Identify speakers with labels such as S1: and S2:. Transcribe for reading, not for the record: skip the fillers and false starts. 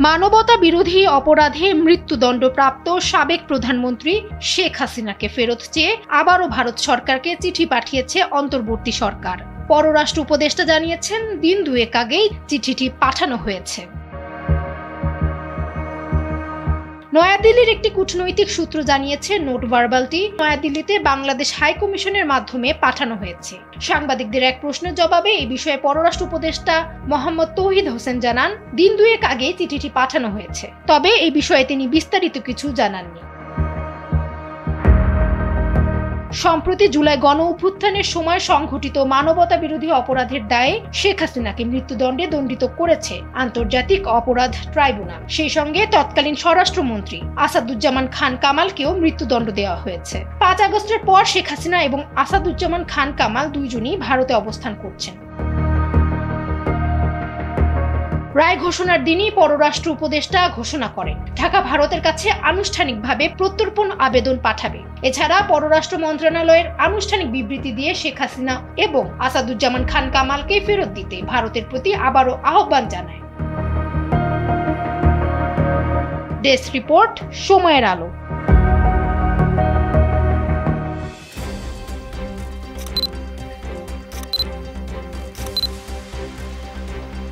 S1: মানবতা বিরোধী অপরাধে মৃত্যুদণ্ডপ্রাপ্ত সাবেক প্রধানমন্ত্রী শেখ হাসিনাকে ফেরত চেয়ে আবারও ভারত সরকারকে চিঠি পাঠিয়েছে অন্তর্বর্তী সরকার। পররাষ্ট্র উপদেষ্টা জানিয়েছেন, দিন দুয়েক আগেই চিঠিটি পাঠানো হয়েছে। নয়াদিল্লির একটি কূটনৈতিক সূত্র জানিয়েছে, নোট ভার্বালটি নয়াদিল্লিতে বাংলাদেশ হাই কমিশনের মাধ্যমে পাঠানো হয়েছে। সাংবাদিকদের এক প্রশ্নের জবাবে এই বিষয়ে পররাষ্ট্র উপদেষ্টা মোহাম্মদ তৌহিদ হোসেন জানান, দিন দুয়েক আগে চিঠিটি পাঠানো হয়েছে, তবে এই বিষয়ে তিনি বিস্তারিত কিছু জানাননি। সম্প্রতি জুলাই গণ অভ্যুত্থানের সময় সংঘটিত মানবতা বিরোধী অপরাধের দায়ে শেখ হাসিনাকে মৃত্যুদণ্ডে দণ্ডিত করেছে আন্তর্জাতিক অপরাধ ট্রাইব্যুনাল। সেই সঙ্গে তৎকালীন স্বরাষ্ট্রমন্ত্রী আসাদুজ্জামান খান কামালকেও মৃত্যুদণ্ড দেওয়া হয়েছে। 5 আগস্টের পর শেখ হাসিনা এবং আসাদুজ্জামান খান কামাল দুইজনই ভারতে অবস্থান করছেন। রায় ঘোষণার দিনই পররাষ্ট্র উপদেষ্টা ঘোষণা করেন, ঢাকা ভারতের কাছে আনুষ্ঠানিকভাবে প্রত্যর্পণ আবেদন পাঠাবে। এছাড়া পররাষ্ট্র মন্ত্রণালয়ের আনুষ্ঠানিক বিবৃতি দিয়ে শেখ হাসিনা এবং আসাদুজ্জামান খান কামালকে ফেরত দিতে ভারতের প্রতি আবারও আহ্বান জানায়। ডেস্ক রিপোর্ট, সময়ের আলো।